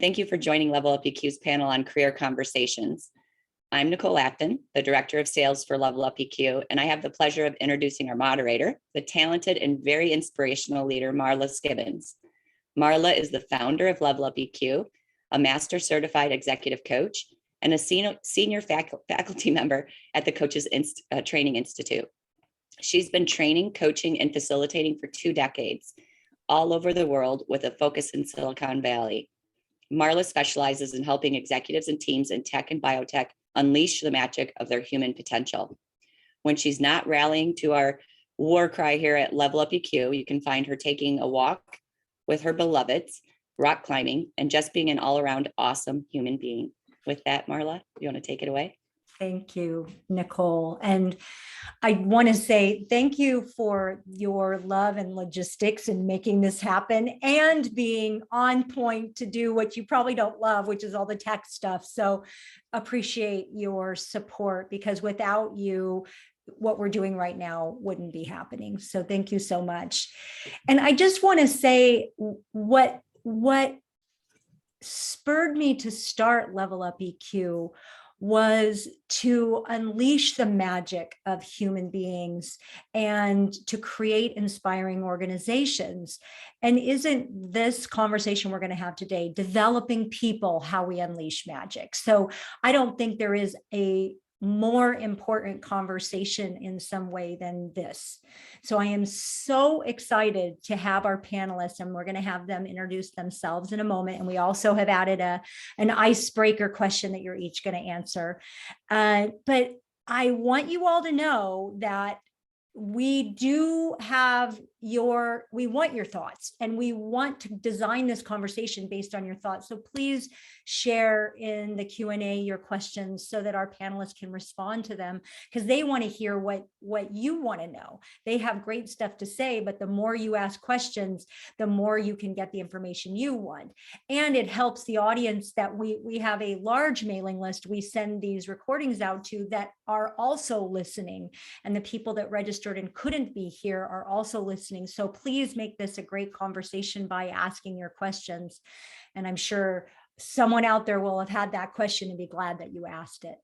Thank you for joining Level Up EQ's panel on career conversations. I'm Nicole Acton, the Director of Sales for Level Up EQ, and I have the pleasure of introducing our moderator, the talented and very inspirational leader, Marla Skibbins. Marla is the founder of Level Up EQ, a master certified executive coach, and a senior faculty member at the Coaches Training Institute. She's been training, coaching, and facilitating for 2 decades, all over the world with a focus in Silicon Valley. Marla specializes in helping executives and teams in tech and biotech unleash the magic of their human potential. When she's not rallying to our war cry here at Level Up EQ, you can find her taking a walk with her beloveds, rock climbing, and just being an all-around awesome human being. With that, Marla, you want to take it away? Thank you, Nicole. And I want to say thank you for your love and logistics in making this happen and being on point to do what you probably don't love, which is all the tech stuff. So appreciate your support, because without you, what we're doing right now wouldn't be happening. So thank you so much. And I just want to say what spurred me to start Level Up EQ was to unleash the magic of human beings and to create inspiring organizations. And isn't this conversation we're going to have today, developing people, how we unleash magic? So I don't think there is a more important conversation in some way than this. So I am so excited to have our panelists, and we're going to have them introduce themselves in a moment. And we also have added an icebreaker question that you're each going to answer. But I want you all to know that we want your thoughts, and we want to design this conversation based on your thoughts. So please share in the Q&A your questions so that our panelists can respond to them, because they want to hear what you want to know. They have great stuff to say, but the more you ask questions, the more you can get the information you want. And it helps the audience that we have a large mailing list we send these recordings out to that are also listening, and the people that registered and couldn't be here are also listening. So please make this a great conversation by asking your questions. And I'm sure someone out there will have had that question and be glad that you asked it.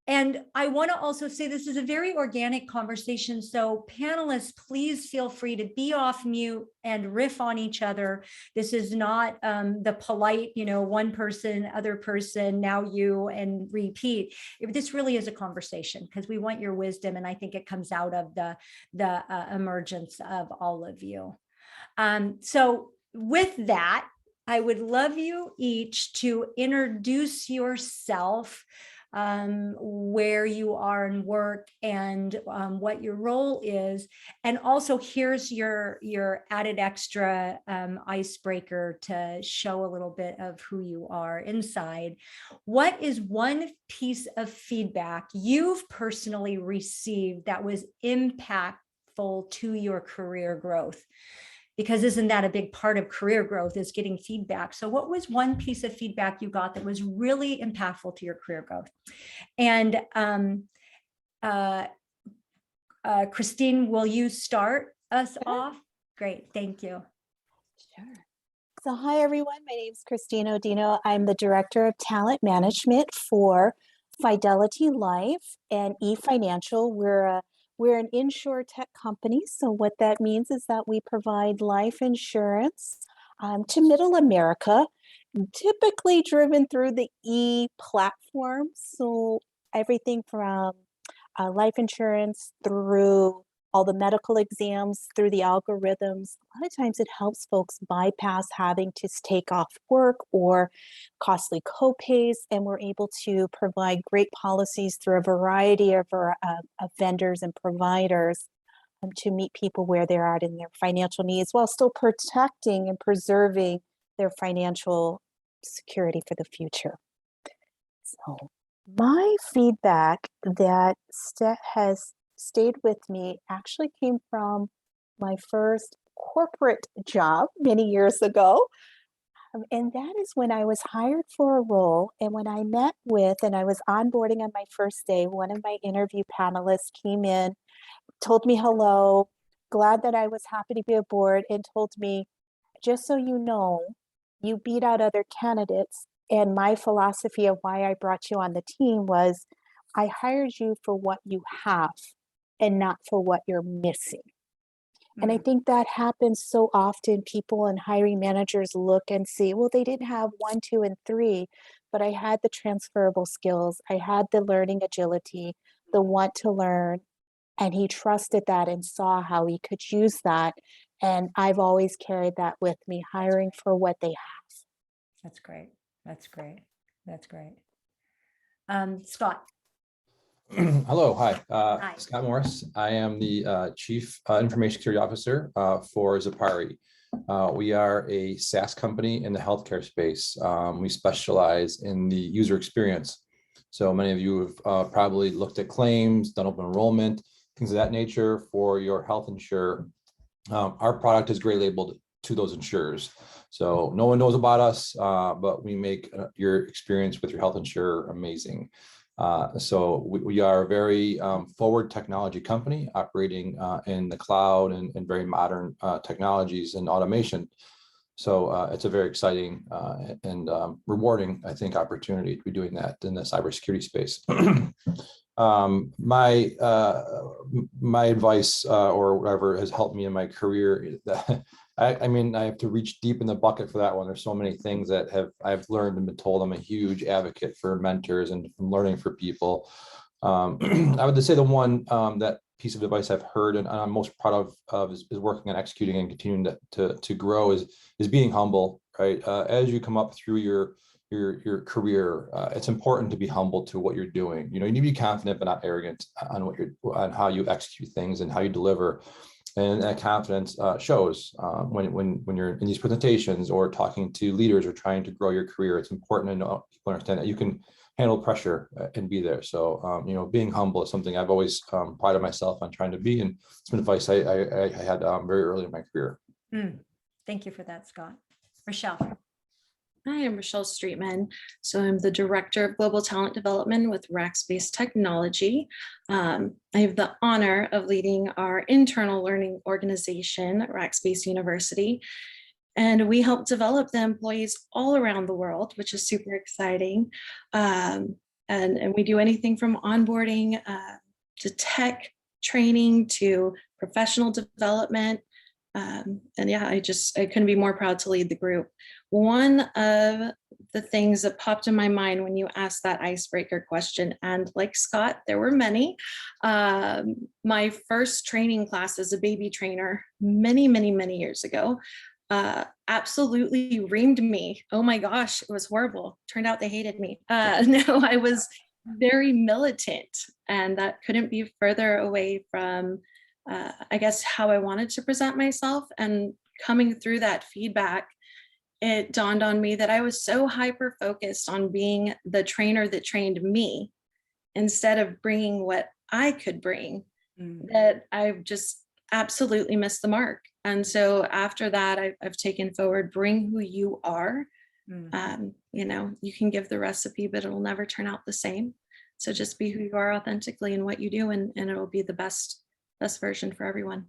And I want to also say this is a very organic conversation. So panelists, please feel free to be off mute and riff on each other. This is not the polite, one person, other person, now you, and repeat. This really is a conversation, because we want your wisdom. And I think it comes out of the emergence of all of you. So with that, I would love you each to introduce yourself, where you are in work, and what your role is. And also here's your added extra icebreaker to show a little bit of who you are inside. What is one piece of feedback you've personally received that was impactful to your career growth? Because isn't that a big part of career growth, is getting feedback? So what was one piece of feedback you got that was really impactful to your career growth? And Christine, will you start us off? Great, thank you. Sure. So hi, everyone. My name is Christine Odino. I'm the Director of Talent Management for Fidelity Life and eFinancial. We're an insure tech company. So what that means is that we provide life insurance to middle America, typically driven through the e-platform. So everything from life insurance through all the medical exams, through the algorithms. A lot of times it helps folks bypass having to take off work or costly copays, and we're able to provide great policies through a variety of vendors and providers to meet people where they're at in their financial needs, while still protecting and preserving their financial security for the future. So my feedback that has stayed with me actually came from my first corporate job many years ago. And that is when I was hired for a role. And when I met with, and I was onboarding on my first day, one of my interview panelists came in, told me hello, glad that I was happy to be aboard, and told me, just so you know, you beat out other candidates. And my philosophy of why I brought you on the team was I hired you for what you have and not for what you're missing. And I think that happens so often. People and hiring managers look and see, well, they didn't have 1, 2, and 3, but I had the transferable skills. I had the learning agility, the want to learn. And he trusted that and saw how he could use that. And I've always carried that with me, hiring for what they have. That's great. That's great. That's great. Scott. Hello, hi. Hi. Scott Morris. I am the Chief Information Security Officer for Zapari. We are a SaaS company in the healthcare space. We specialize in the user experience. So many of you have probably looked at claims, done open enrollment, things of that nature for your health insurer. Our product is gray labeled to those insurers. So no one knows about us, but we make your experience with your health insurer amazing. So we are a very forward technology company operating in the cloud and very modern technologies and automation. So it's a very exciting and rewarding, I think, opportunity to be doing that in the cybersecurity space. My advice or whatever has helped me in my career. I mean, I have to reach deep in the bucket for that one. There's so many things that I've learned and been told. I'm a huge advocate for mentors and learning for people. I would say the one that piece of advice I've heard and I'm most proud of is working on executing and continuing to grow is being humble, right? As you come up through your career, it's important to be humble to what you're doing. You know, you need to be confident but not arrogant on how you execute things and how you deliver. And that confidence shows when you're in these presentations or talking to leaders or trying to grow your career. It's important to know people understand that you can handle pressure and be there. So, you know, being humble is something I've always prided myself on trying to be, and it's been advice I had very early in my career. Thank you for that, Scott. RaChelle. Hi, I'm RaChelle Streetman. So I'm the Director of Global Talent Development with Rackspace Technology. I have the honor of leading our internal learning organization, Rackspace University. And we help develop the employees all around the world, which is super exciting. And we do anything from onboarding to tech training to professional development. And yeah, I couldn't be more proud to lead the group. One of the things that popped in my mind when you asked that icebreaker question, and like Scott, there were many. My first training class as a baby trainer many, many, many years ago absolutely reamed me. Oh my gosh, it was horrible. Turned out they hated me. No, I was very militant, and that couldn't be further away from I guess how I wanted to present myself. And coming through that feedback, it dawned on me that I was so hyper focused on being the trainer that trained me instead of bringing what I could bring, that I've just absolutely missed the mark. And so after that, I've taken forward, bring who you are. You know, you can give the recipe, but it'll never turn out the same. So just be who you are authentically in what you do, and it'll be the best version for everyone.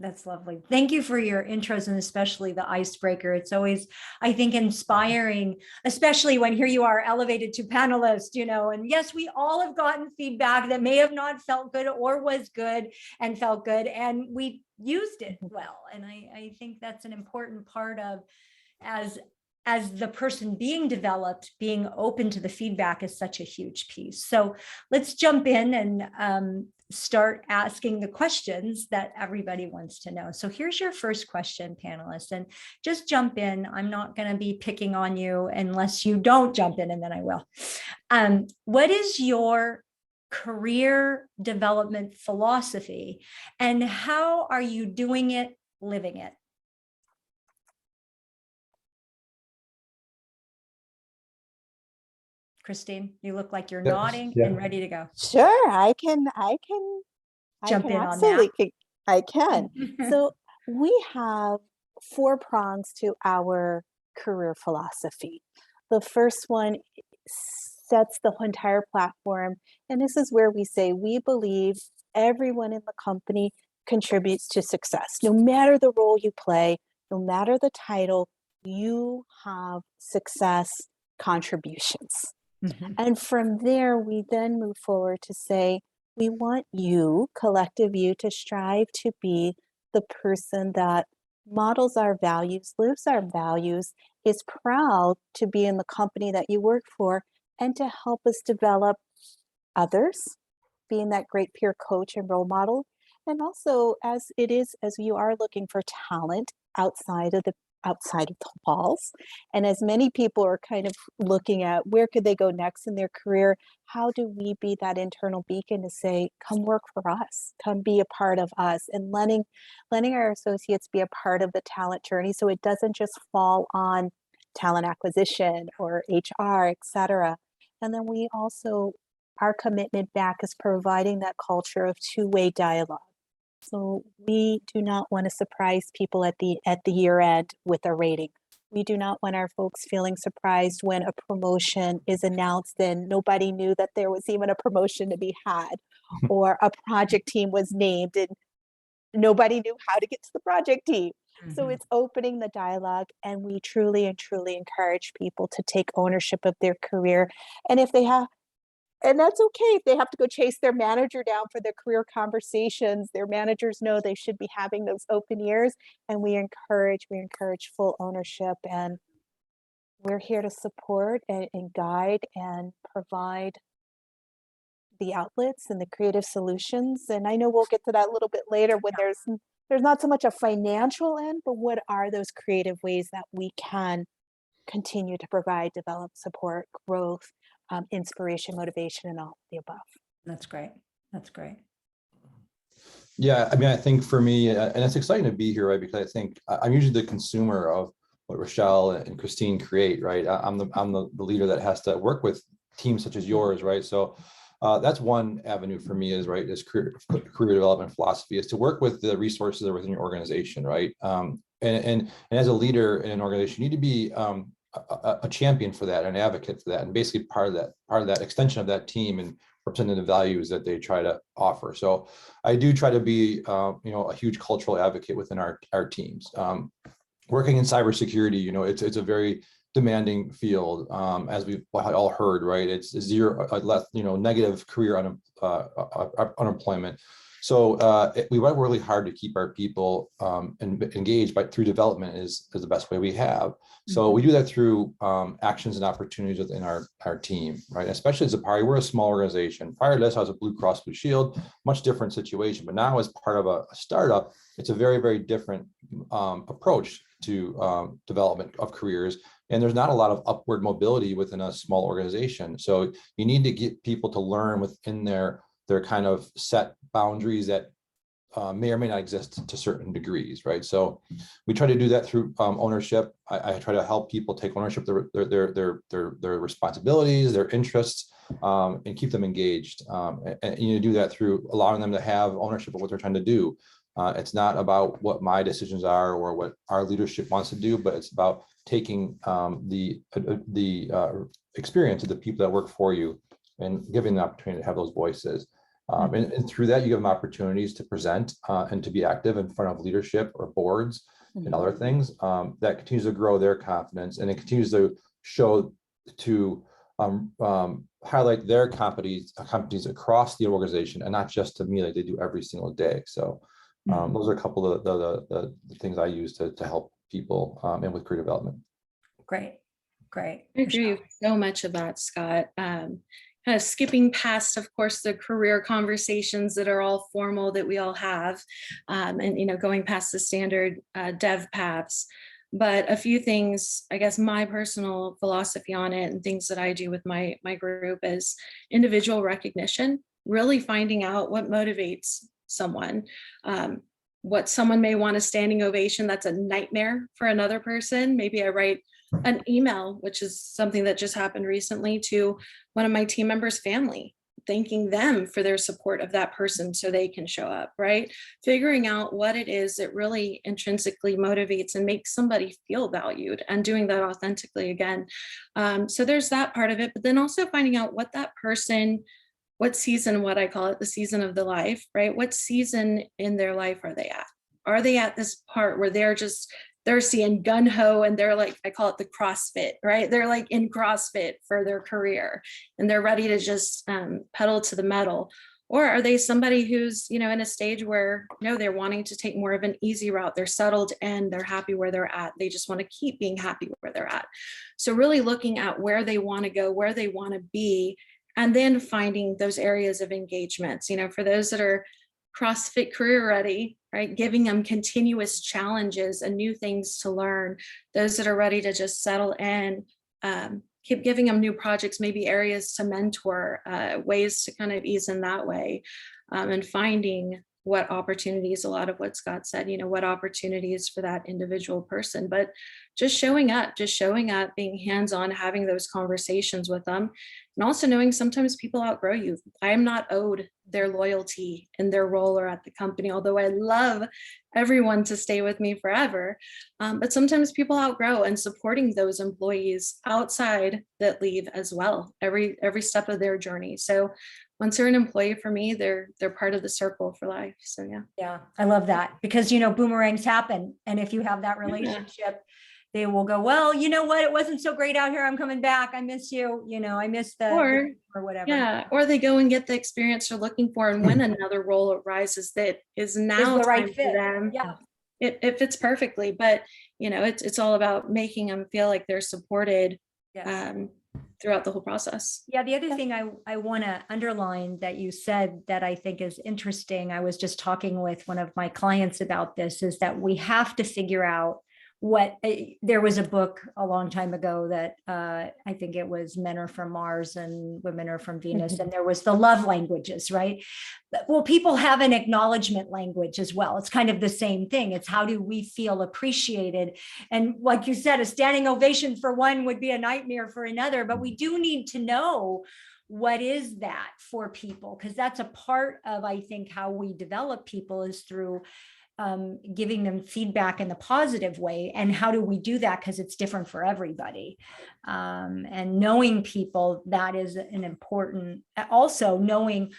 That's lovely. Thank you for your intros, and especially the icebreaker. It's always, I think, inspiring, especially when here you are elevated to panelist, you know, and yes, we all have gotten feedback that may have not felt good or was good and felt good, and we used it well. And I think that's an important part of, as the person being developed, being open to the feedback is such a huge piece. So let's jump in and start asking the questions that everybody wants to know. So here's your first question, panelists, and just jump in. I'm not going to be picking on you unless you don't jump in, and then I will. What is your career development philosophy, and how are you doing it, living it? Christine, you look like you're nodding and ready to go. Sure, I can Jump in on absolutely, I can. So we have 4 prongs to our career philosophy. The first one sets the entire platform, and this is where we say we believe everyone in the company contributes to success. No matter the role you play, no matter the title, you have success contributions. Mhm. And from there, we then move forward to say, we want you, collective you, to strive to be the person that models our values, lives our values, is proud to be in the company that you work for, and to help us develop others, being that great peer coach and role model. And also, as you are looking for talent outside of the walls, and as many people are kind of looking at where could they go next in their career, how do we be that internal beacon to say, come work for us, come be a part of us, and letting our associates be a part of the talent journey, so it doesn't just fall on talent acquisition or HR, et cetera. And then we also, our commitment back is providing that culture of two-way dialogue. So we do not want to surprise people at the year end with a rating. We do not want our folks feeling surprised when a promotion is announced and nobody knew that there was even a promotion to be had, or a project team was named and nobody knew how to get to the project team. So Mhm. it's opening the dialogue, and we truly and truly encourage people to take ownership of their career. And if they have, and that's okay if they have to go chase their manager down for their career conversations. Their managers know they should be having those open ears, and we encourage full ownership. And we're here to support and guide and provide the outlets and the creative solutions. And I know we'll get to that a little bit later when there's not so much a financial end, but what are those creative ways that we can continue to provide, develop, support, growth, inspiration, motivation, and all of the above. That's great. That's great. Yeah, I mean, I think for me, and it's exciting to be here, right? Because I think I'm usually the consumer of what RaChelle and Christine create, right? I'm the leader that has to work with teams such as yours, right? So that's one avenue for me is, right, is career development philosophy, is to work with the resources that are within your organization, right? And as a leader in an organization, you need to be a champion for that, an advocate for that, and basically part of that extension of that team and representing the values that they try to offer. So I do try to be, a huge cultural advocate within our teams. Working in cybersecurity, it's a very demanding field, as we've all heard, right? It's zero, less, negative career unemployment. So we work really hard to keep our people engaged, but through development is the best way we have. So we do that through actions and opportunities within our team, right? Especially as a party, we're a small organization. Prior to this, I was a Blue Cross Blue Shield, much different situation. But now as part of a startup, it's a very, very different approach to development of careers. And there's not a lot of upward mobility within a small organization. So you need to get people to learn within their kind of set boundaries that may or may not exist to certain degrees, right? So we try to do that through ownership. I try to help people take ownership of their responsibilities, their interests, and keep them engaged. And you do that through allowing them to have ownership of what they're trying to do. It's not about what my decisions are or what our leadership wants to do, but it's about taking the experience of the people that work for you and giving them the opportunity to have those voices. And through that, you give them opportunities to present and to be active in front of leadership or boards and other things that continues to grow their confidence, and it continues to show to highlight their companies across the organization, and not just to me like they do every single day. So those are a couple of the things I use to help people and with career development. Great. Great. I agree with so much of that, Scott. Kind of skipping past, of course, the career conversations that are all formal that we all have, and going past the standard dev paths. But a few things, I guess, my personal philosophy on it and things that I do with my group is individual recognition, really finding out what motivates someone. What someone may want a standing ovation, that's a nightmare for another person. Maybe I write an email, which is something that just happened recently, to one of my team members' family, thanking them for their support of that person so they can show up, right? Figuring out what it is that really intrinsically motivates and makes somebody feel valued, and doing that authentically again. So there's that part of it, but then also finding out what that person, what season, what I call it, the season of the life, right? What season in their life are they at? Are they at this part where they're just thirsty and gun ho, and they're like, I call it the CrossFit, right? They're like in CrossFit for their career and they're ready to just pedal to the metal? Or are they somebody who's, in a stage where, they're wanting to take more of an easy route, they're settled and they're happy where they're at, they just want to keep being happy where they're at? So really looking at where they want to go, where they want to be, and then finding those areas of engagements, for those that are CrossFit career ready, right? Giving them continuous challenges and new things to learn. Those that are ready to just settle in, keep giving them new projects, maybe areas to mentor, ways to kind of ease in that way, and finding what opportunities, a lot of what Scott said, what opportunities for that individual person, but just showing up, being hands-on, having those conversations with them, and also knowing sometimes people outgrow you. I am not owed their loyalty in their role or at the company, although I love everyone to stay with me forever. But sometimes people outgrow, and supporting those employees outside that leave as well, every step of their journey. So once they're an employee for me, they're part of the circle for life. So yeah. Yeah, I love that, because, boomerangs happen. And if you have that relationship, they will go, well, you know what? It wasn't so great out here. I'm coming back. I miss you. I miss or whatever. Yeah. Or they go and get the experience they're looking for. And when another role arises that is now the right time fit for them, yeah, it fits perfectly. But, it's all about making them feel like they're supported. yes. Throughout the whole process. Yeah, the other thing I want to underline that you said that I think is interesting, I was just talking with one of my clients about this, is that we have to figure out there was a book a long time ago that I think it was Men Are From Mars and Women Are From Venus, and there was the love languages, right? Well, people have an acknowledgement language as well. It's kind of the same thing. It's how do we feel appreciated? And like you said, a standing ovation for one would be a nightmare for another, but we do need to know what is that for people, because that's a part of, I think, how we develop people is through giving them feedback in the positive way. And how do we do that? Because it's different for everybody. And knowing people, that is an important, also knowing,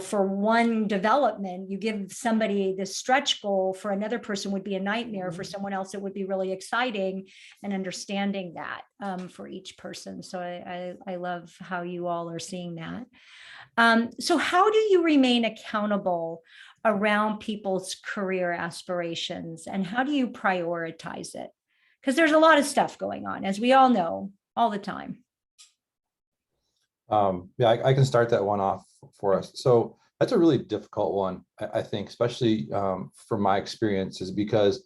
for one development, you give somebody the stretch goal, for another person would be a nightmare, for someone else, it would be really exciting, and understanding that for each person. So I love how you all are seeing that. So how do you remain accountable around people's career aspirations, and how do you prioritize it? Because there's a lot of stuff going on, as we all know, all the time. Yeah, I can start that one off for us. So that's a really difficult one, I think, especially from my experiences, because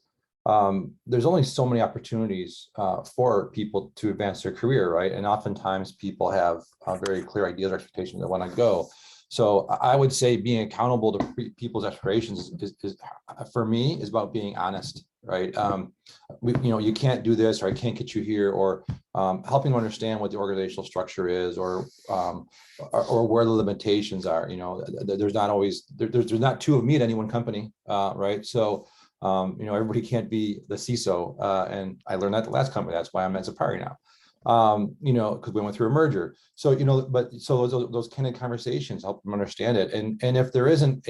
there's only so many opportunities for people to advance their career, right? And oftentimes people have very clear ideas or expectations they want to go. So I would say being accountable to people's aspirations is for me, is about being honest, right? You can't do this, or I can't get you here, or helping them understand what the organizational structure is, or where the limitations are. There's not always there's not two of me at any one company, right? So everybody can't be the CISO, and I learned that the last company. That's why I'm at Zapari now. Because we went through a merger. So, so those kind of conversations help them understand it. And if there isn't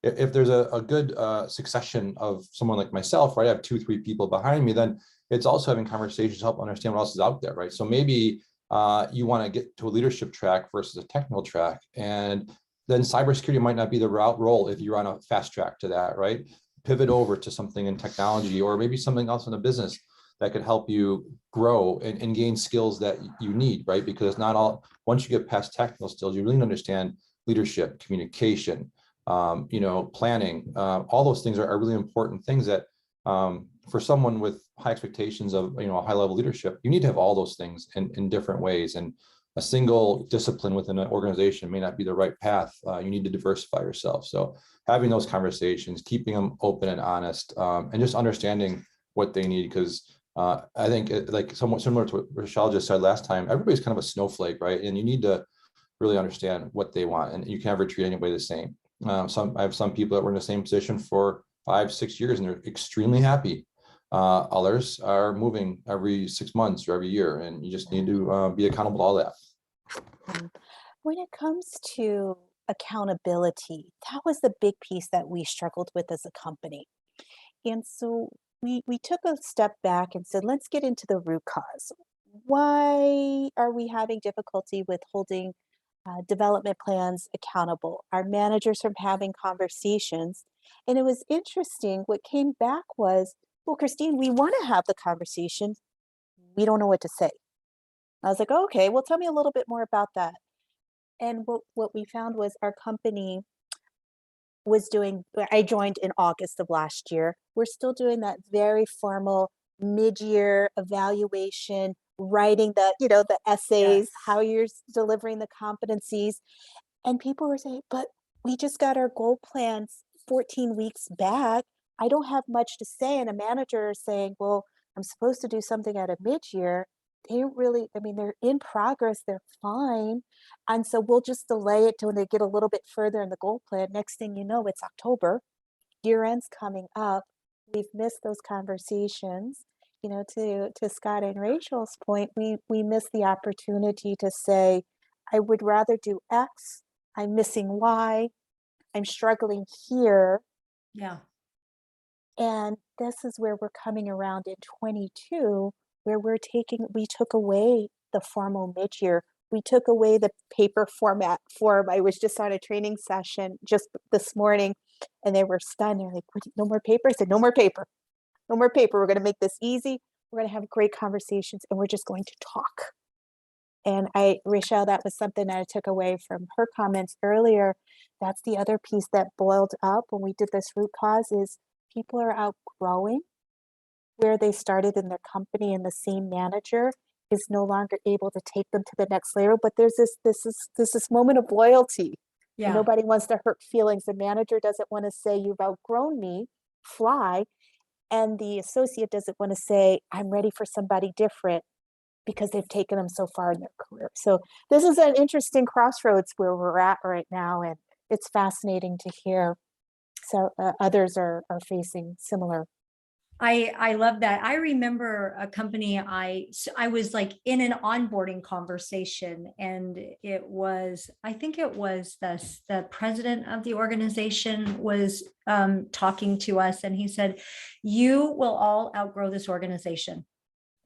if there's a good succession of someone like myself, right, I have 2-3 people behind me, then it's also having conversations to help understand what else is out there, right? So maybe you want to get to a leadership track versus a technical track, and then cybersecurity might not be the role if you're on a fast track to that, right? Pivot over to something in technology, or maybe something else in the business that could help you grow and gain skills that you need, right? Because not all, once you get past technical skills, you really understand leadership, communication, planning. All those things are really important things that for someone with high expectations of, high level leadership, you need to have all those things in different ways. And a single discipline within an organization may not be the right path. You need to diversify yourself. So having those conversations, keeping them open and honest, and just understanding what they need, because I think like somewhat similar to what RaChelle just said last time, everybody's kind of a snowflake, right? And you need to really understand what they want, and you can never treat anybody the same. I have some people that were in the same position for 5-6 years and they're extremely happy. Others are moving every 6 months or every year, and you just need to be accountable to all that. When it comes to accountability, that was the big piece that we struggled with as a company. And so we took a step back and said, let's get into the root cause. Why are we having difficulty with holding development plans accountable? Our managers from having conversations. And it was interesting. What came back was, well, Christine, we want to have the conversation. We don't know what to say. I was like, okay, well, tell me a little bit more about that. And what we found was our company was doing, I joined in August of last year. We're still doing that very formal mid-year evaluation, writing the, the essays, Yes. how you're delivering the competencies. And people were saying, but we just got our goal plans 14 weeks back. I don't have much to say. And a manager is saying, well, I'm supposed to do something at a mid-year. They don't really, I mean, they're in progress, they're fine. And so we'll just delay it till they get a little bit further in the goal plan. Next thing you know, it's October, year end's coming up. We've missed those conversations. To Scott and RaChelle's point, we missed the opportunity to say, I would rather do X, I'm missing Y, I'm struggling here. Yeah. And this is where we're coming around in 22, where we took away the formal mid-year. We took away the paper form. I was just on a training session just this morning and they were stunned. They're like, no more paper? I said, no more paper. No more paper. We're going to make this easy. We're going to have great conversations and we're just going to talk. And RaChelle, that was something that I took away from her comments earlier. That's the other piece that boiled up when we did this root cause is people are outgrowing where they started in their company, and the same manager is no longer able to take them to the next layer. But there's this moment of loyalty. Yeah. Nobody wants to hurt feelings. The manager doesn't want to say you've outgrown me, fly. And the associate doesn't want to say, I'm ready for somebody different because they've taken them so far in their career. So this is an interesting crossroads where we're at right now. And it's fascinating to hear. So others are facing similar. I love that. I remember a company I was like in an onboarding conversation, and I think it was the president of the organization was talking to us, and he said, you will all outgrow this organization.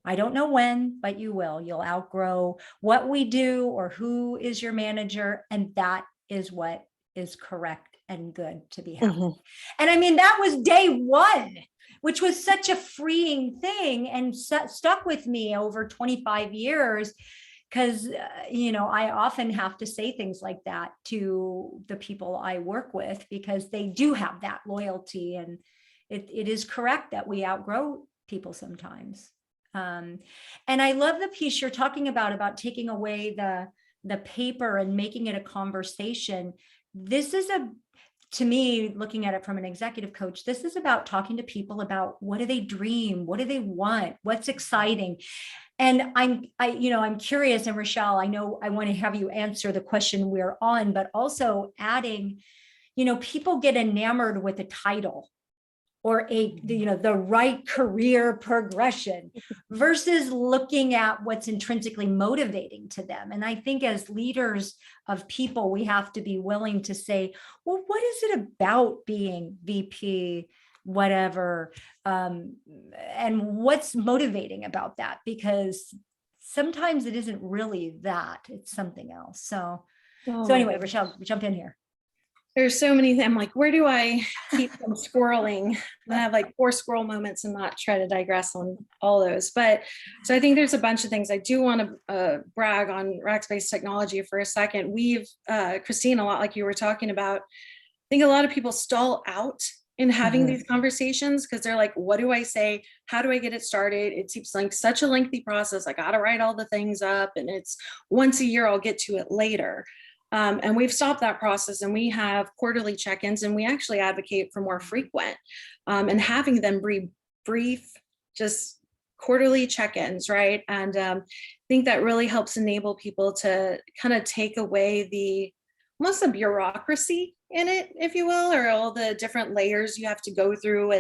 I don't know when, but you will. You'll outgrow what we do or who is your manager, and that is what is correct and good to be happening. Mm-hmm. And I mean, that was day one, which was such a freeing thing and stuck with me over 25 years. Because, I often have to say things like that to the people I work with because they do have that loyalty. And it is correct that we outgrow people sometimes. And I love the piece you're talking about taking away the paper and making it a conversation. This is to me, looking at it from an executive coach, this is about talking to people about what do they dream? What do they want? What's exciting? And I'm curious, and RaChelle, I know I want to have you answer the question we're on, but also adding, people get enamored with a title or the right career progression versus looking at what's intrinsically motivating to them. And I think as leaders of people, we have to be willing to say, well, what is it about being VP, whatever, and what's motivating about that? Because sometimes it isn't really that, it's something else. So anyway, RaChelle, jump in here. There's so many things. I'm like, where do I keep from squirreling? I have like 4 squirrel moments and not try to digress on all those. But so I think there's a bunch of things. I do want to brag on Rackspace technology for a second. We've, Christine, a lot like you were talking about, I think a lot of people stall out in having these conversations because they're like, what do I say? How do I get it started? It seems like such a lengthy process. I got to write all the things up and it's once a year, I'll get to it later. And we've stopped that process and we have quarterly check-ins and we actually advocate for more frequent and having them brief, just quarterly check-ins, right? And I think that really helps enable people to kind of take away almost the bureaucracy in it, if you will, or all the different layers you have to go through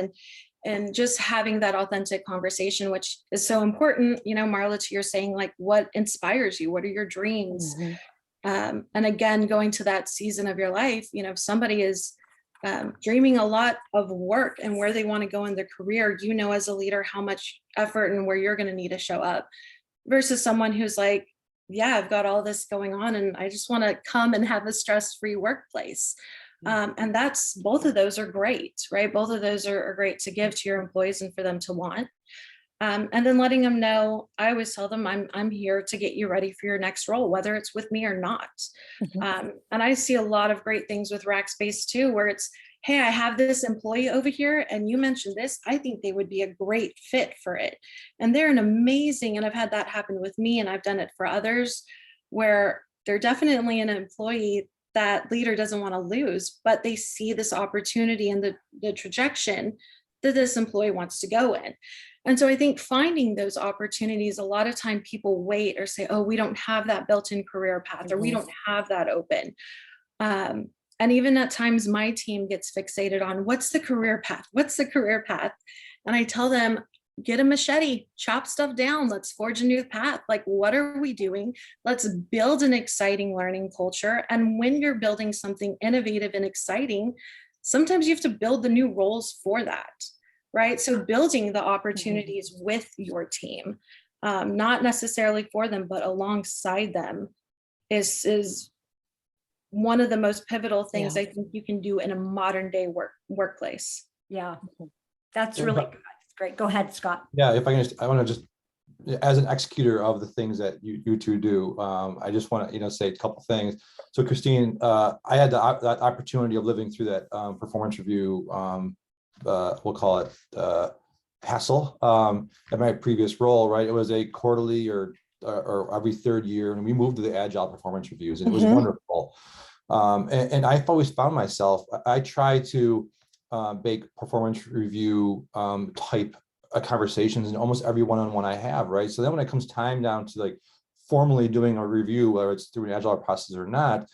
and just having that authentic conversation, which is so important. Marla, to your saying, like, what inspires you? What are your dreams? And again, going to that season of your life, if somebody is dreaming a lot of work and where they want to go in their career, you know, as a leader, how much effort and where you're going to need to show up, versus someone who's like, yeah, I've got all this going on and I just want to come and have a stress-free workplace. And that's, both of those are great, right? Both of those are great to give to your employees and for them to want. And then letting them know, I always tell them, I'm here to get you ready for your next role, whether it's with me or not. And I see a lot of great things with Rackspace too, where it's, hey, I have this employee over here and you mentioned this, I think they would be a great fit for it. And they're an amazing, and I've had that happen with me and I've done it for others, where they're definitely an employee that leader doesn't want to lose, but they see this opportunity and the trajectory that this employee wants to go in. And so I think finding those opportunities, a lot of time people wait or say, oh, we don't have that built-in career path, or we don't have that open. And even at times my team gets fixated on, what's the career path? What's the career path? And I tell them, get a machete, chop stuff down. Let's forge a new path. Like, what are we doing? Let's build an exciting learning culture. And when you're building something innovative and exciting, sometimes you have to build the new roles for that, right? So building the opportunities with your team, not necessarily for them, but alongside them is one of the most pivotal things I think you can do in a modern day workplace. Yeah, that's really good. That's great. Go ahead, Scott. Yeah, if I can I want to just, as an executor of the things that you two do, I just want to, say a couple things. So Christine, I had that opportunity of living through that performance review, we'll call it hassle, at my previous role, right? It was a quarterly or every third year, and we moved to the agile performance reviews, and it was wonderful. And I've always found myself, I try to bake performance review type conversations in almost every one-on-one I have, right? So then when it comes time down to like formally doing a review, whether it's through an agile process or not,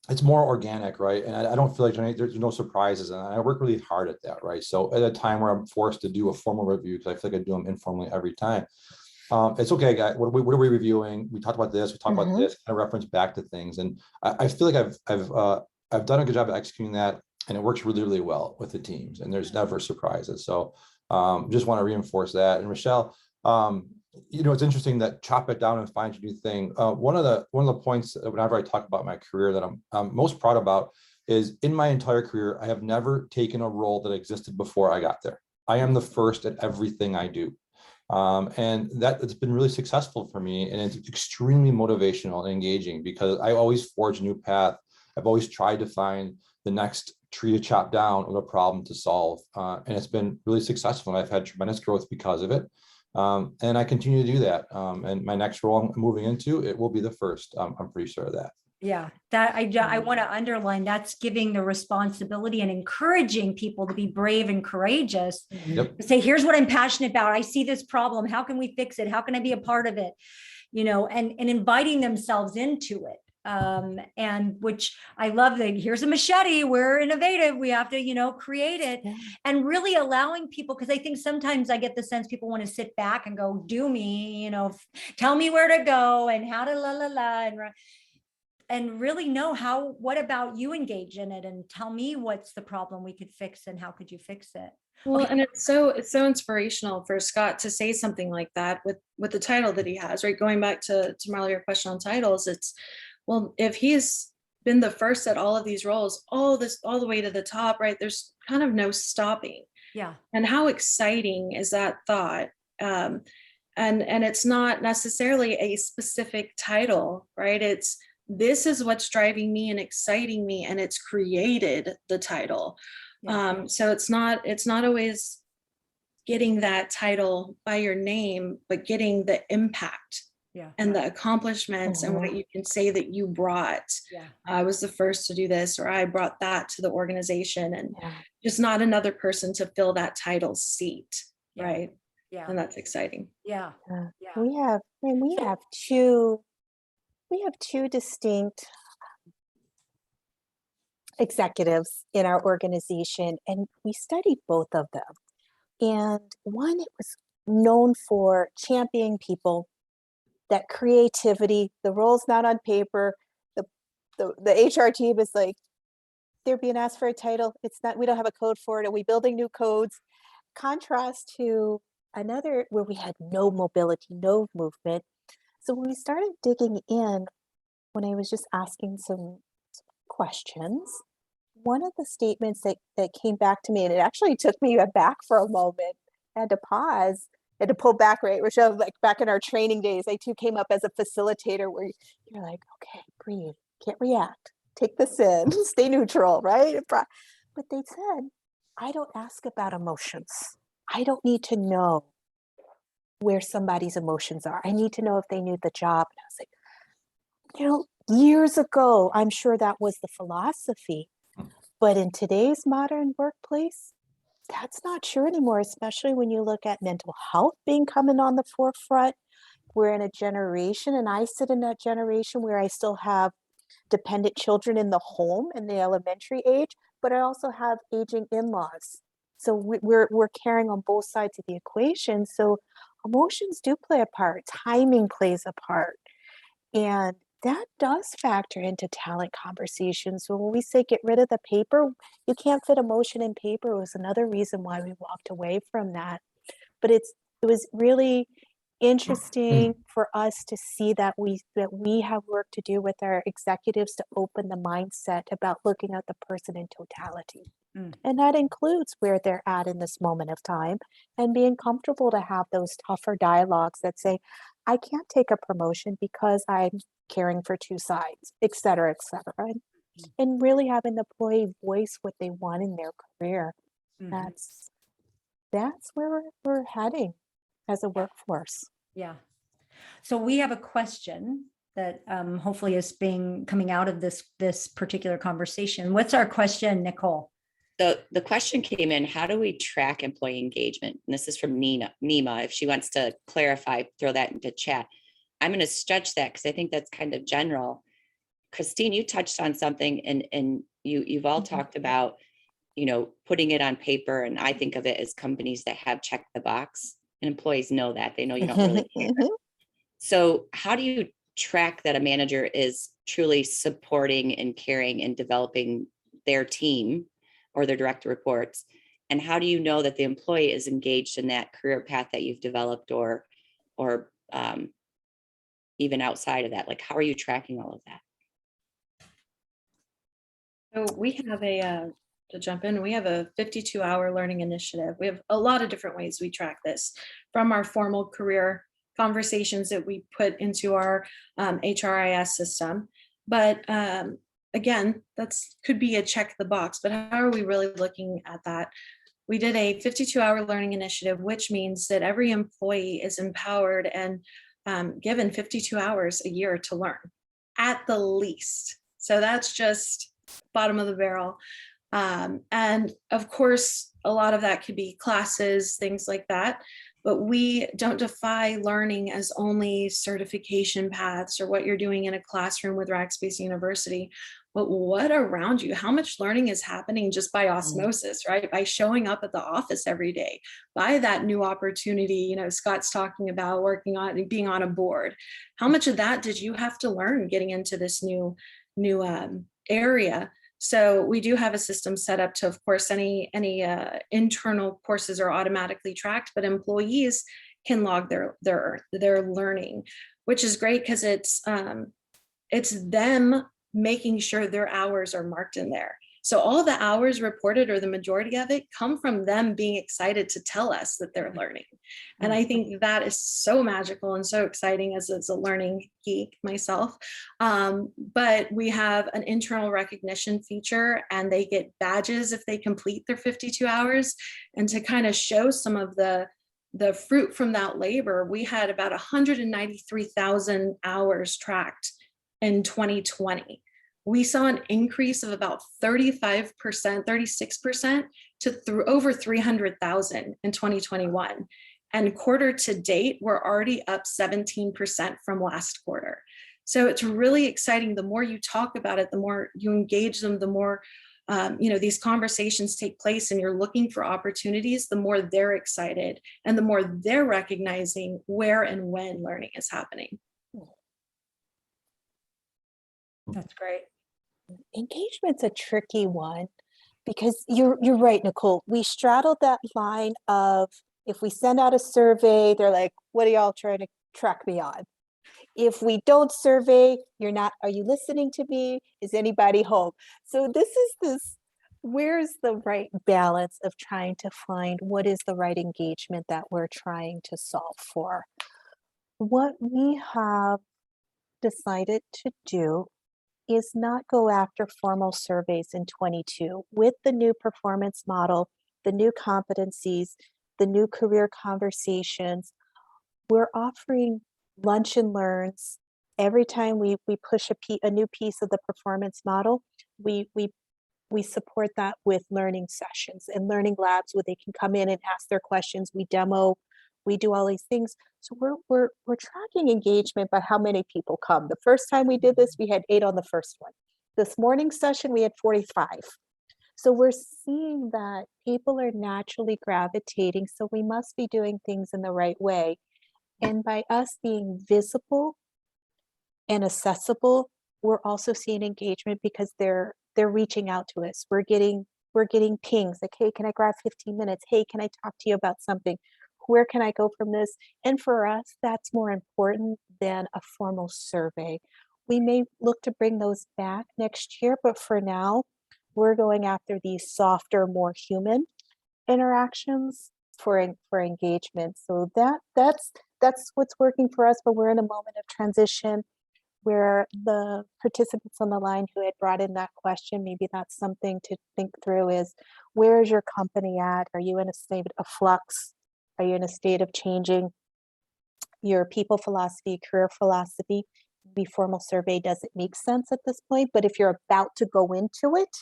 it's more organic, right? And I don't feel like there's no surprises, and I work really hard at that, right? So at a time where I'm forced to do a formal review, because I feel like I do them informally every time, it's okay, guys. What are we reviewing? We talked about this. We talked about this. Kind of reference back to things, and I feel like I've done a good job of executing that, and it works really, really well with the teams. And there's never surprises. So just want to reinforce that. And RaChelle, it's interesting that chop it down and find a new thing. One of the points whenever I talk about my career that I'm most proud about is, in my entire career, I have never taken a role that existed before I got there. I am the first at everything I do. And that it's been really successful for me, and it's extremely motivational and engaging, because I always forge a new path. I've always tried to find the next tree to chop down or a problem to solve, and it's been really successful. And I've had tremendous growth because of it, and I continue to do that. And my next role I'm moving into, it will be the first. I'm pretty sure of that. Yeah, that I want to underline, that's giving the responsibility and encouraging people to be brave and courageous. Yep. Say, here's what I'm passionate about. I see this problem. How can we fix it? How can I be a part of it? And inviting themselves into it. And which I love, that here's a machete, we're innovative, we have to, create it, and really allowing people, because I think sometimes I get the sense people want to sit back and go, do me, tell me where to go and how to and really know what about you engage in it and tell me what's the problem we could fix and how could you fix it. Well, and it's so inspirational for Scott to say something like that with the title that he has, right? Going back to Marla, your question on titles, it's, well, if he's been the first at all of these roles, all the way to the top, right? There's kind of no stopping. Yeah. And how exciting is that thought? And it's not necessarily a specific title, right? This is what's driving me and exciting me, and it's created the title. Yeah. So it's not always getting that title by your name, but getting the impact and the accomplishments and what you can say that you brought. Yeah. I was the first to do this, or I brought that to the organization, and just not another person to fill that title seat. Yeah. Right. Yeah. And that's exciting. Yeah. Yeah. We have two distinct executives in our organization, and we studied both of them. And one, it was known for championing people, that creativity, the role's not on paper. The HR team is like, they're being asked for a title. It's not, we don't have a code for it. Are we building new codes? Contrast to another where we had no mobility, no movement. So when we started digging in, when I was just asking some questions, one of the statements that came back to me, and it actually took me back for a moment, I had to pause, had to pull back, right? RaChelle, like back in our training days, I too came up as a facilitator where you're like, okay, breathe, can't react, take this in, stay neutral, right? But they said, I don't ask about emotions. I don't need to know where somebody's emotions are. I need to know if they knew the job. And I was like, you know, years ago, I'm sure that was the philosophy. But in today's modern workplace, that's not true anymore, especially when you look at mental health being coming on the forefront. We're in a generation, and I sit in that generation where I still have dependent children in the home in the elementary age, but I also have aging in-laws. So we're carrying on both sides of the equation. So emotions do play a part, timing plays a part. And that does factor into talent conversations. So when we say get rid of the paper, you can't fit emotion in paper was another reason why we walked away from that. But it was really interesting for us to see that we have work to do with our executives to open the mindset about looking at the person in totality. And that includes where they're at in this moment of time and being comfortable to have those tougher dialogues that say, I can't take a promotion because I'm caring for two sides, et cetera, et cetera. And really having the employee voice what they want in their career. That's where we're heading as a workforce. Yeah. So we have a question that hopefully is coming out of this particular conversation. What's our question, Nicole? The question came in, how do we track employee engagement? And this is from Nima. If she wants to clarify, throw that into chat. I'm going to stretch that because I think that's kind of general. Christine, you touched on something, and you've all talked about, putting it on paper. And I think of it as companies that have checked the box, and employees know that. They know you don't really care. So how do you track that a manager is truly supporting and caring and developing their team or their direct reports? And how do you know that the employee is engaged in that career path that you've developed, or even outside of that? Like, how are you tracking all of that? So we have to jump in, we have a 52-hour learning initiative. We have a lot of different ways we track this, from our formal career conversations that we put into our HRIS system. But again, could be a check the box, but how are we really looking at that? We did a 52-hour learning initiative, which means that every employee is empowered and given 52 hours a year to learn at the least. So that's just bottom of the barrel. And of course, a lot of that could be classes, things like that. But we don't define learning as only certification paths or what you're doing in a classroom with Rackspace University, but what around you, how much learning is happening just by osmosis, right? By showing up at the office every day, by that new opportunity, Scott's talking about working on being on a board. How much of that did you have to learn getting into this new area? So we do have a system set up to, of course, any internal courses are automatically tracked, but employees can log their learning, which is great because it's them making sure their hours are marked in there. So all the hours reported, or the majority of it, come from them being excited to tell us that they're learning. And I think that is so magical and so exciting as a learning geek myself. But we have an internal recognition feature, and they get badges if they complete their 52 hours. And to kind of show some of the fruit from that labor, we had about 193,000 hours tracked in 2020. We saw an increase of about 35%, 36% to over 300,000 in 2021. And quarter to date, we're already up 17% from last quarter. So it's really exciting. The more you talk about it, the more you engage them, the more these conversations take place and you're looking for opportunities, the more they're excited and the more they're recognizing where and when learning is happening. That's great. Engagement's a tricky one because you're right, Nicole. We straddled that line of if we send out a survey, they're like, what are y'all trying to track me on? If we don't survey, are you listening to me? Is anybody home? So where's the right balance of trying to find what is the right engagement that we're trying to solve for? What we have decided to do is not go after formal surveys in 22. With the new performance model, the new competencies, the new career conversations, we're offering lunch and learns. Every time we push a new piece of the performance model, we support that with learning sessions and learning labs where they can come in and ask their questions. We demo, we do all these things. So we're tracking engagement by how many people come. The first time we did this, we had 8 on the first one. This morning session, we had 45. So we're seeing that people are naturally gravitating. So we must be doing things in the right way. And by us being visible and accessible, we're also seeing engagement because they're reaching out to us. We're getting pings like, hey, can I grab 15 minutes? Hey, can I talk to you about something? Where can I go from this? And for us, that's more important than a formal survey. We may look to bring those back next year, but for now, we're going after these softer, more human interactions for engagement. So that's what's working for us, but we're in a moment of transition where the participants on the line who had brought in that question, maybe that's something to think through is, where is your company at? Are you in a state of flux? Are you in a state of changing your people philosophy, career philosophy? Maybe formal survey doesn't make sense at this point, but if you're about to go into it,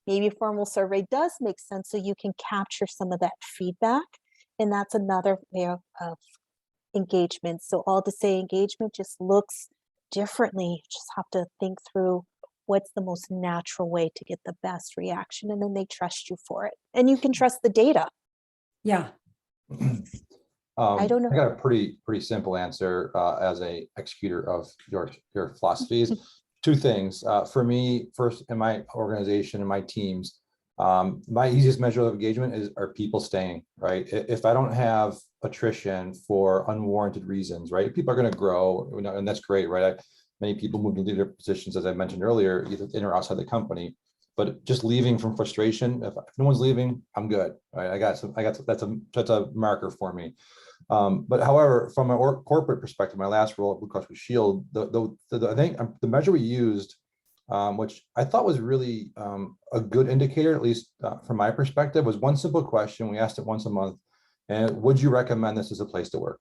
maybe formal survey does make sense so you can capture some of that feedback. And that's another way of engagement. So all to say engagement just looks differently. You just have to think through what's the most natural way to get the best reaction, and then they trust you for it. And you can trust the data. Yeah. I don't know. I got a pretty simple answer as a executor of your philosophies. 2 things for me. First, in my organization and my teams, my easiest measure of engagement are people staying, right? If I don't have attrition for unwarranted reasons, right? People are going to grow, and that's great, right? Many people move to leadership positions, as I mentioned earlier, either in or outside the company. But just leaving from frustration, if no one's leaving, I'm good. Right? That's a marker for me. But however, from a corporate perspective, my last role at Blue Cross Blue Shield, I think the measure we used, which I thought was really a good indicator, at least from my perspective, was one simple question. We asked it once a month, and would you recommend this as a place to work?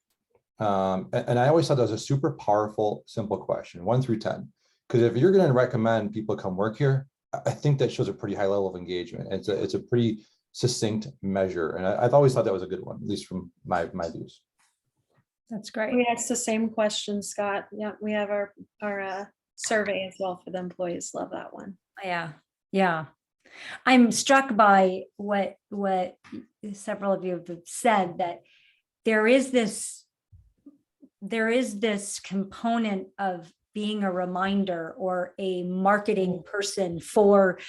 And I always thought that was a super powerful, simple question, 1 through 10. Because if you're going to recommend people come work here, I think that shows a pretty high level of engagement. It's a pretty succinct measure, and I've always thought that was a good one, at least from my views. That's great. We asked the same question, Scott. Yeah, we have our survey as well for the employees. Love that one. Yeah. I'm struck by what several of you have said, that there is this component of being a reminder or a marketing person for,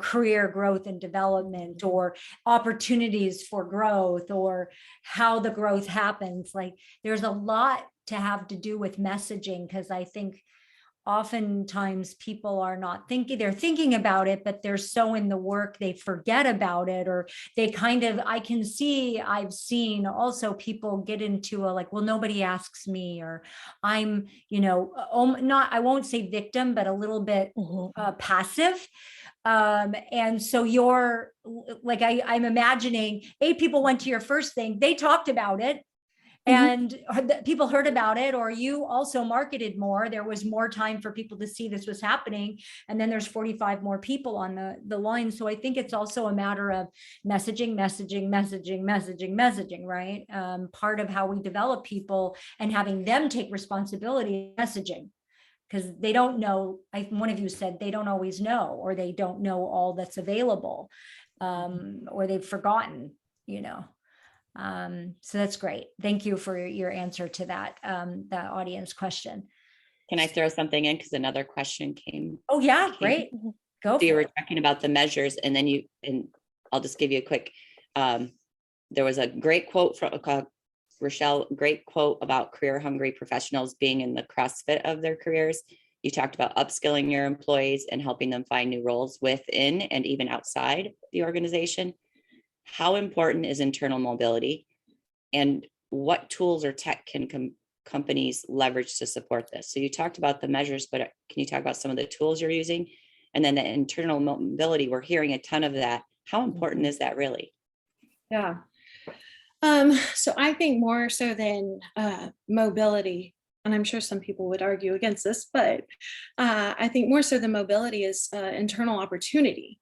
career growth and development, or opportunities for growth, or how the growth happens. Like, there's a lot to have to do with messaging, because I think oftentimes people are not thinking, they're thinking about it, but they're so in the work, they forget about it, or they I've seen also people get into well, nobody asks me, or I'm, I won't say victim, but a little bit passive. And so you're like, I'm imagining 8 people went to your first thing, they talked about it, and people heard about it, or you also marketed more. There was more time for people to see this was happening. And then there's 45 more people on the line. So I think it's also a matter of messaging, right? Part of how we develop people and having them take responsibility, messaging, because they don't know. One of you said they don't always know, or they don't know all that's available, or they've forgotten, so that's great. Thank you for your answer to that audience question. Can I throw something in? Because another question came. Oh yeah, great. Go So you for were it. talking about the measures, and then and I'll just give you a quick, there was a great quote from RaChelle, great quote about career hungry professionals being in the CrossFit of their careers. You talked about upskilling your employees and helping them find new roles within and even outside the organization. How important is internal mobility, and what tools or tech can companies leverage to support this? So you talked about the measures, but can you talk about some of the tools you're using? And then the internal mobility, we're hearing a ton of that. How important is that really? Yeah. So I think more so than mobility, and I'm sure some people would argue against this, but I think more so than mobility is internal opportunity.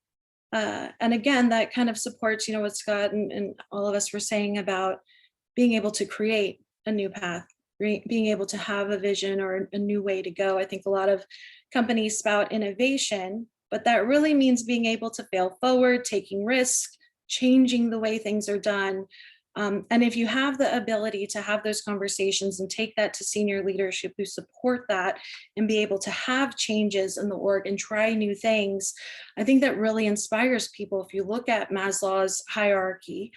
And again, that kind of supports, what Scott and all of us were saying about being able to create a new path, being able to have a vision or a new way to go. I think a lot of companies spout innovation, but that really means being able to fail forward, taking risks, changing the way things are done. And if you have the ability to have those conversations and take that to senior leadership who support that and be able to have changes in the org and try new things, I think that really inspires people. If you look at Maslow's hierarchy,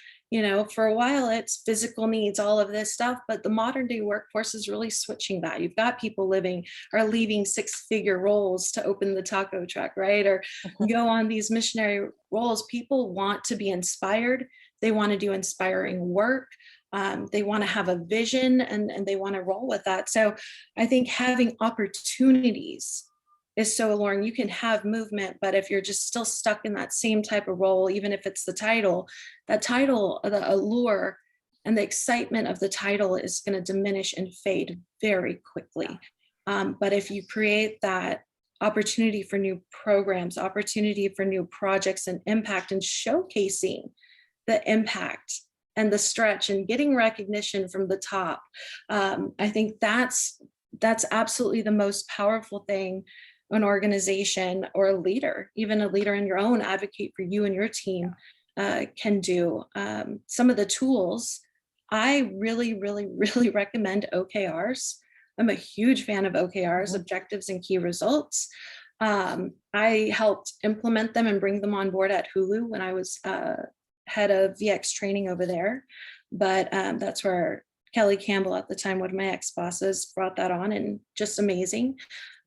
for a while it's physical needs, all of this stuff, but the modern day workforce is really switching that. You've got people leaving 6-figure roles to open the taco truck, right? Or go on these missionary roles. People want to be inspired. They want to do inspiring work. They want to have a vision and they want to roll with that. So I think having opportunities is so alluring. You can have movement, but if you're just still stuck in that same type of role, even if it's the title, the allure and the excitement of the title is going to diminish and fade very quickly. But if you create that opportunity for new programs, opportunity for new projects and impact, and showcasing the impact and the stretch and getting recognition from the top, I think that's absolutely the most powerful thing an organization or a leader, even a leader in your own, advocate for you and your team, can do. Some of the tools, I really, really, really recommend OKRs. I'm a huge fan of OKRs, objectives and key results. I helped implement them and bring them on board at Hulu when I was head of VX training over there. But that's where Kelly Campbell at the time, one of my ex-bosses, brought that on, and just amazing.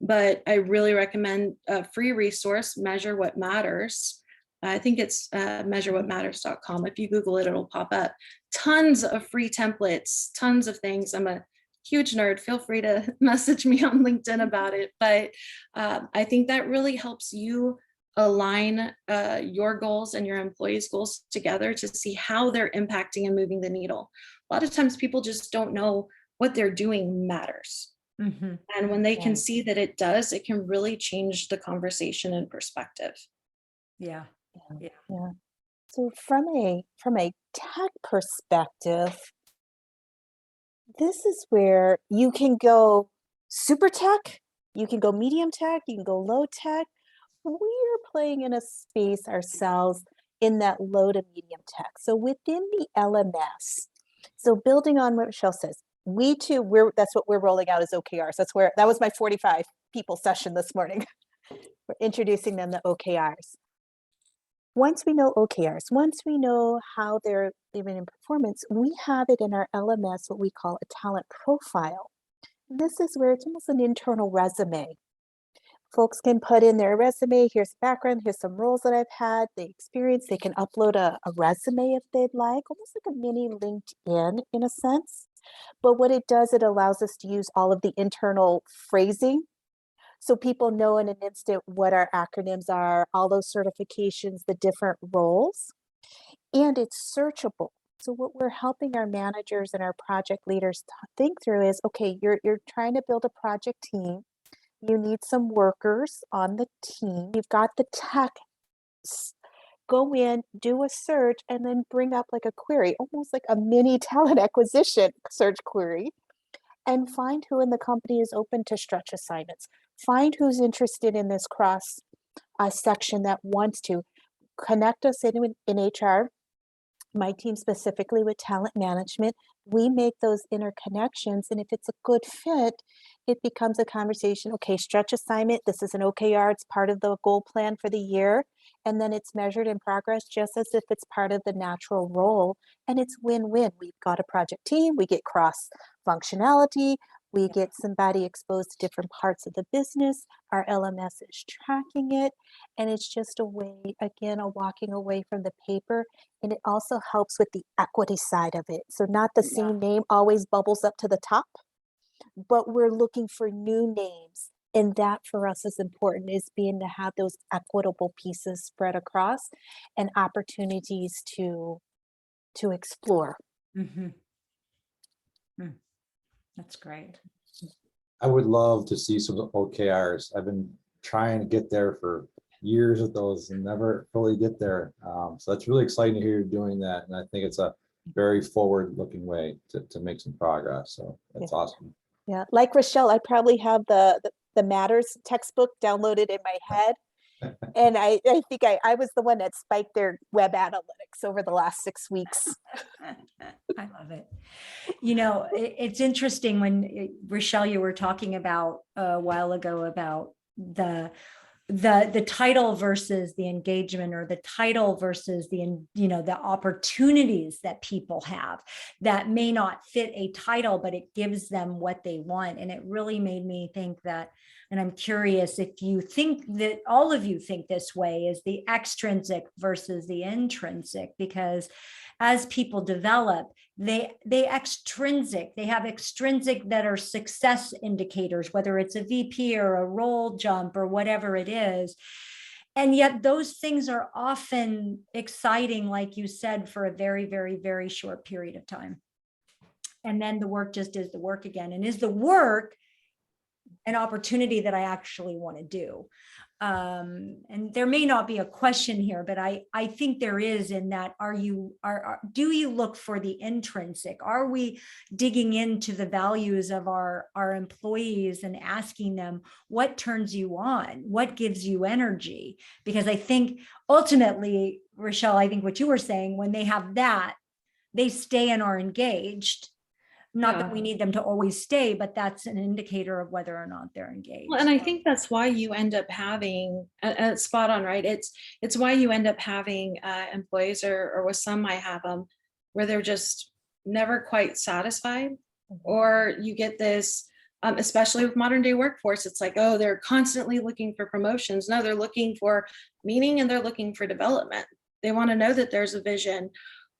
But I really recommend a free resource, Measure What Matters. I think it's measurewhatmatters.com. If you Google it, it'll pop up. Tons of free templates, tons of things. I'm a huge nerd. Feel free to message me on LinkedIn about it. But I think that really helps you align your goals and your employees' goals together to see how they're impacting and moving the needle. A lot of times people just don't know what they're doing matters. And when they can see that it does, it can really change the conversation and perspective. Yeah. So from a tech perspective, this is where you can go super tech, you can go medium tech, you can go low tech. We're playing in a space ourselves in that low to medium tech. So within the LMS, so building on what RaChelle says, that's what we're rolling out as OKRs. That was my 45 people session this morning. We're introducing them to OKRs. Once we know OKRs, once we know how they're living in performance, we have it in our LMS, what we call a talent profile. This is where it's almost an internal resume. Folks can put in their resume, here's background, here's some roles that I've had, the experience, they can upload a resume if they'd like, almost like a mini LinkedIn in a sense. But what it does, it allows us to use all of the internal phrasing. So people know in an instant what our acronyms are, all those certifications, the different roles, and it's searchable. So what we're helping our managers and our project leaders think through is, okay, you're trying to build a project team. You need some workers on the team. You've got the tech. Go in, do a search, and then bring up like a query, almost like a mini talent acquisition search query, and find who in the company is open to stretch assignments. Find who's interested in this cross section that wants to connect us in HR, my team specifically with talent management. We make those interconnections, and if it's a good fit, it becomes a conversation. Okay, stretch assignment. This is an OKR. It's part of the goal plan for the year. And then it's measured in progress just as if it's part of the natural role. And it's win-win. We've got a project team. We get cross functionality. We get somebody exposed to different parts of the business. Our LMS is tracking it. And it's just a way, again, of walking away from the paper. And it also helps with the equity side of it. So not the same name always bubbles up to the top, but we're looking for new names. And that for us is important, is being to have those equitable pieces spread across and opportunities to explore. Mhm. That's great. I would love to see some OKRs. I've been trying to get there for years with those and never fully get there. So that's really exciting to hear you're doing that. And I think it's a very forward-looking way to make some progress. So that's awesome. Yeah, like RaChelle, I probably have the Matters textbook downloaded in my head. And I think I was the one that spiked their web analytics over the last 6 weeks. I love it. You know, it's interesting when RaChelle, you were talking about a while ago about the title versus the engagement, or the title versus the, you know, the opportunities that people have that may not fit a title, but it gives them what they want. And it really made me think that, and I'm curious if you think that all of you think this way, is the extrinsic versus the intrinsic, because as people develop, they have extrinsic that are success indicators, whether it's a VP or a role jump or whatever it is. And yet those things are often exciting, like you said, for a very, very, very short period of time. And then the work just is the work again. And is the work an opportunity that I actually want to do? And there may not be a question here, but I think there is, in that, do you look for the intrinsic? Are we digging into the values of our employees and asking them what turns you on, what gives you energy? Because I think ultimately, RaChelle, I think what you were saying, when they have that, they stay and are engaged. Not that we need them to always stay, but that's an indicator of whether or not they're engaged. Well, and I think that's why you end up having, spot on, right? It's why you end up having employees, or with some I have them, where they're just never quite satisfied. Or you get this, especially with modern day workforce, it's like, oh, they're constantly looking for promotions. No, they're looking for meaning, and they're looking for development. They want to know that there's a vision.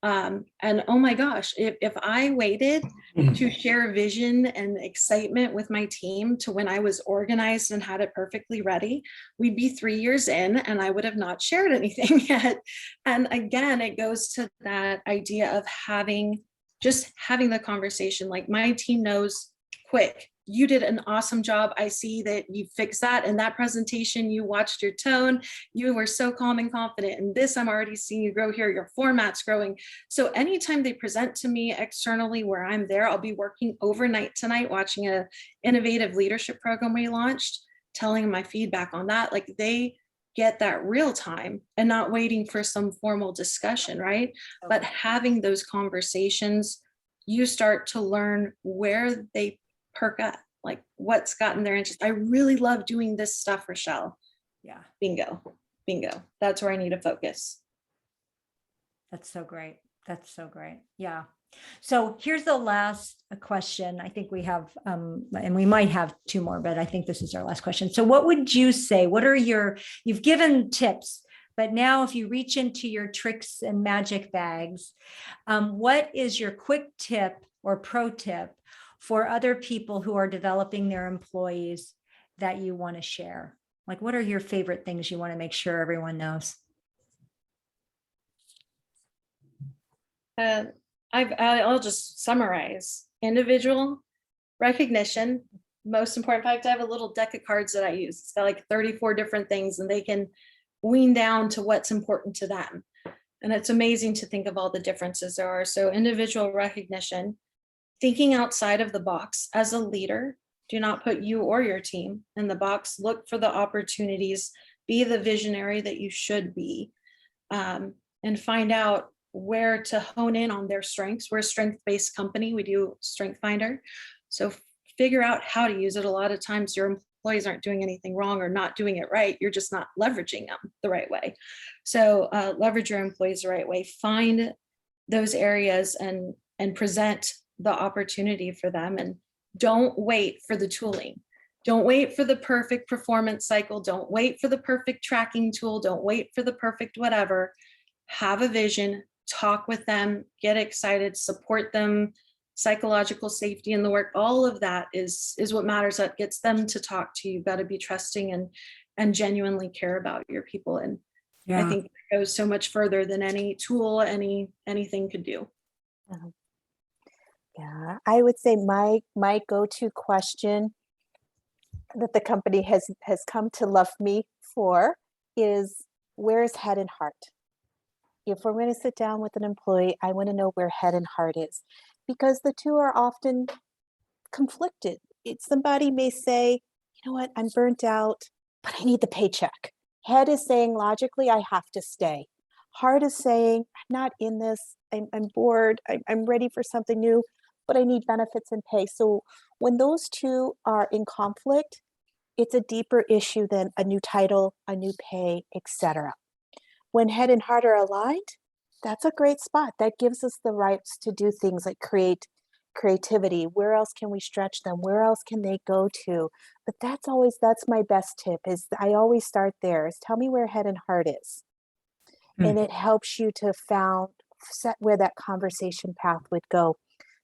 And oh my gosh, if I waited to share vision and excitement with my team to when I was organized and had it perfectly ready, we'd be 3 years in and I would have not shared anything yet. And again, it goes to that idea of having the conversation. Like, my team knows quick, you did an awesome job. I see that you fixed that in that presentation. You watched your tone. You were so calm and confident. And this, I'm already seeing you grow here. Your format's growing. So anytime they present to me externally where I'm there, I'll be working overnight tonight, watching a innovative leadership program we launched, telling them my feedback on that. Like, they get that real time and not waiting for some formal discussion, right? But having those conversations, you start to learn where they perk up, like what's gotten their interest. I really love doing this stuff, RaChelle. Yeah. Bingo. That's where I need to focus. That's so great. That's so great. Yeah. So here's the last question. I think we have, and we might have 2 more, but I think this is our last question. So what would you say? You've given tips, but now if you reach into your tricks and magic bags, what is your quick tip or pro tip for other people who are developing their employees that you want to share? Like, what are your favorite things you want to make sure everyone knows? I'll just summarize. Individual recognition, most important. In fact, I have a little deck of cards that I use. It's got like 34 different things, and they can wean down to what's important to them. And it's amazing to think of all the differences there are. So individual recognition, thinking outside of the box as a leader. Do not put you or your team in the box. Look for the opportunities, be the visionary that you should be, and find out where to hone in on their strengths. We're a strength-based company. We do Strength Finder. So figure out how to use it. A lot of times your employees aren't doing anything wrong or not doing it right. You're just not leveraging them the right way. So leverage your employees the right way. Find those areas and present the opportunity for them. And don't wait for the tooling. Don't wait for the perfect performance cycle. Don't wait for the perfect tracking tool. Don't wait for the perfect whatever. Have a vision, talk with them, get excited, support them, psychological safety in the work. All of that is what matters. That gets them to talk to you. You've got to be trusting and genuinely care about your people. And I think it goes so much further than any tool, anything could do. Yeah, I would say my go-to question that the company has come to love me for is, where's head and heart? If we're going to sit down with an employee, I want to know where head and heart is, because the two are often conflicted. Somebody may say, you know what, I'm burnt out, but I need the paycheck. Head is saying, logically, I have to stay. Heart is saying, I'm not in this, I'm bored, I'm ready for something new, but I need benefits and pay. So when those two are in conflict, it's a deeper issue than a new title, a new pay, etc. When head and heart are aligned, that's a great spot. That gives us the rights to do things like creativity. Where else can we stretch them? Where else can they go to? But that's my best tip, is I always start there, is tell me where head and heart is. And it helps you to set where that conversation path would go.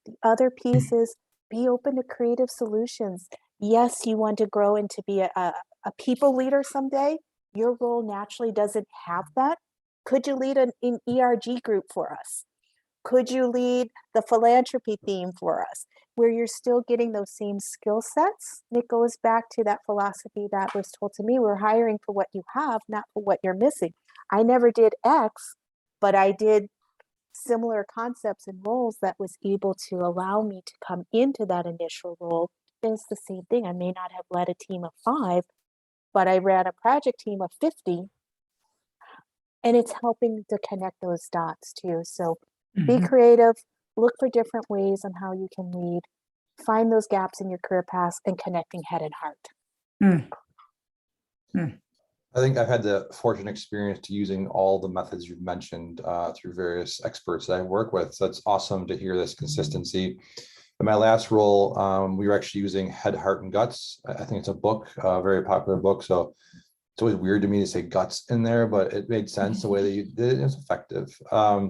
The other piece is be open to creative solutions. Yes, you want to grow into be a people leader someday. Your role naturally doesn't have that. Could you lead an ERG group for us? Could you lead the philanthropy theme for us, where you're still getting those same skill sets? And it goes back to that philosophy that was told to me, we're hiring for what you have, not for what you're missing. I never did X, but I did similar concepts and roles that was able to allow me to come into that initial role. It's the same thing. I may not have led a team of 5, but I ran a project team of 50, and it's helping to connect those dots too. So be creative, look for different ways on how you can lead, find those gaps in your career path, and connecting head and heart. I think I've had the fortunate experience to using all the methods you've mentioned through various experts that I work with. So it's awesome to hear this consistency. In my last role, we were actually using Head, Heart, and Guts. I think it's a book, a very popular book. So it's always weird to me to say guts in there, but it made sense the way that you did it. It was effective. I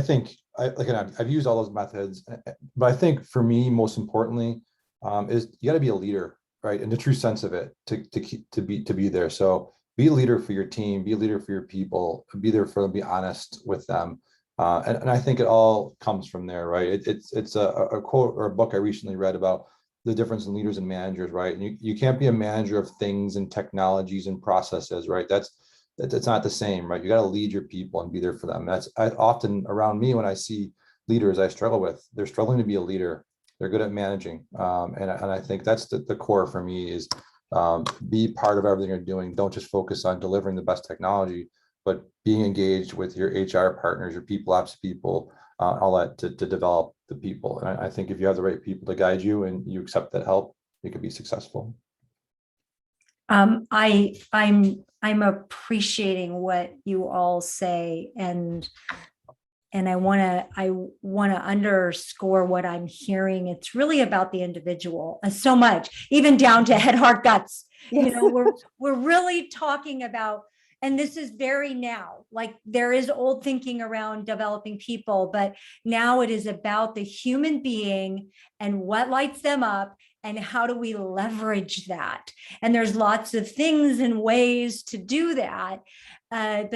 think I've used all those methods, but I think for me, most importantly, is you got to be a leader, right? In the true sense of it, to be there. So be a leader for your team, be a leader for your people, be there for them, be honest with them. And I think it all comes from there, right? It's a quote or a book I recently read about the difference in leaders and managers, right? And you can't be a manager of things and technologies and processes, right? That's not the same, right? You got to lead your people and be there for them. I often around me, when I see leaders I struggle with, they're struggling to be a leader. They're good at managing. And I think that's the core for me is be part of everything you're doing. Don't just focus on delivering the best technology, but being engaged with your HR partners, your people ops people, all that to develop the people. And I think if you have the right people to guide you and you accept that help, you can be successful. I'm appreciating what you all say, and I want to underscore what I'm hearing. It's really about the individual so much, even down to head, heart, guts. Yes. You know, we're really talking about, and this is very now, like there is old thinking around developing people, but now it is about the human being and what lights them up and how do we leverage that. And there's lots of things and ways to do that. But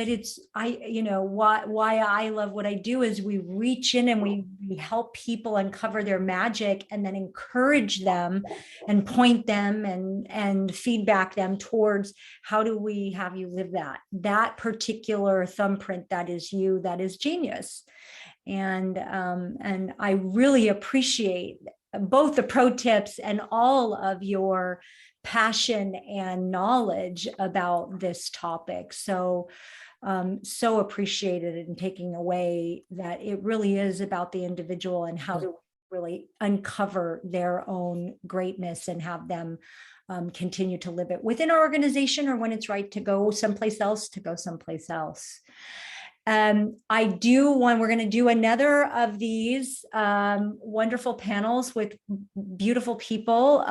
why I love what I do is we reach in and we help people uncover their magic and then encourage them and point them and feedback them towards how do we have you live that particular thumbprint that is you, that is genius. And I really appreciate both the pro tips and all of your passion and knowledge about this topic. So appreciated in taking away that it really is about the individual and how do we really uncover their own greatness and have them continue to live it within our organization, or when it's right to go someplace else, to go someplace else. We're going to do another of these wonderful panels with beautiful people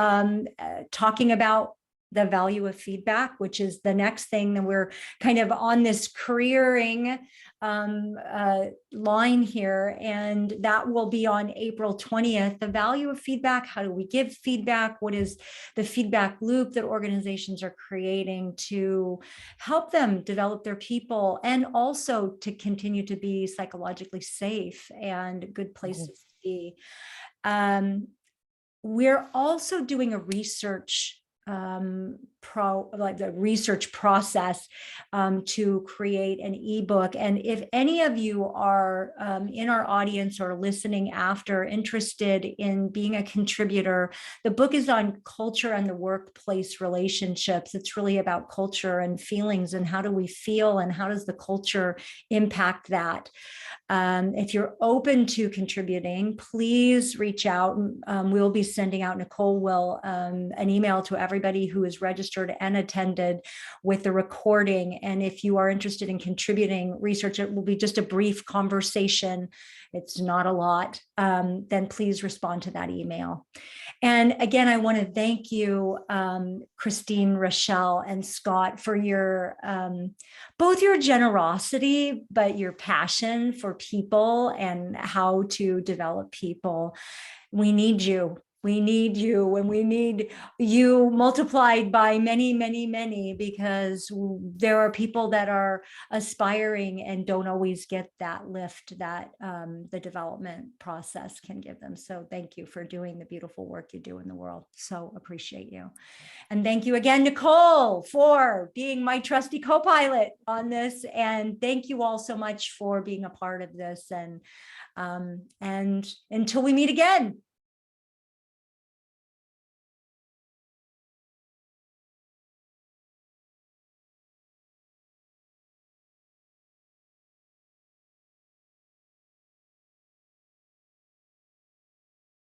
talking about the value of feedback, which is the next thing that we're kind of on this careering line here. And that will be on April 20th. The value of feedback. How do we give feedback? What is the feedback loop that organizations are creating to help them develop their people, and also to continue to be psychologically safe and good places to be? We're also doing a research the research process to create an ebook. And if any of you are in our audience or listening after interested in being a contributor, the book is on culture and the workplace relationships. It's really about culture and feelings, and how do we feel and how does the culture impact that. If you're open to contributing, please reach out. We'll be sending out, Nicole will, an email to everybody who is registered and attended with the recording. And if you are interested in contributing research, it will be just a brief conversation. It's not a lot. Then please respond to that email. And again, I want to thank you, Christine, RaChelle, and Scott, for your both your generosity, but your passion for people and how to develop people. We need you. We need you, and we need you multiplied by many, many, many, because there are people that are aspiring and don't always get that lift that the development process can give them. So thank you for doing the beautiful work you do in the world. So appreciate you. And thank you again, Nicole, for being my trusty co-pilot on this. And thank you all so much for being a part of this. And until we meet again.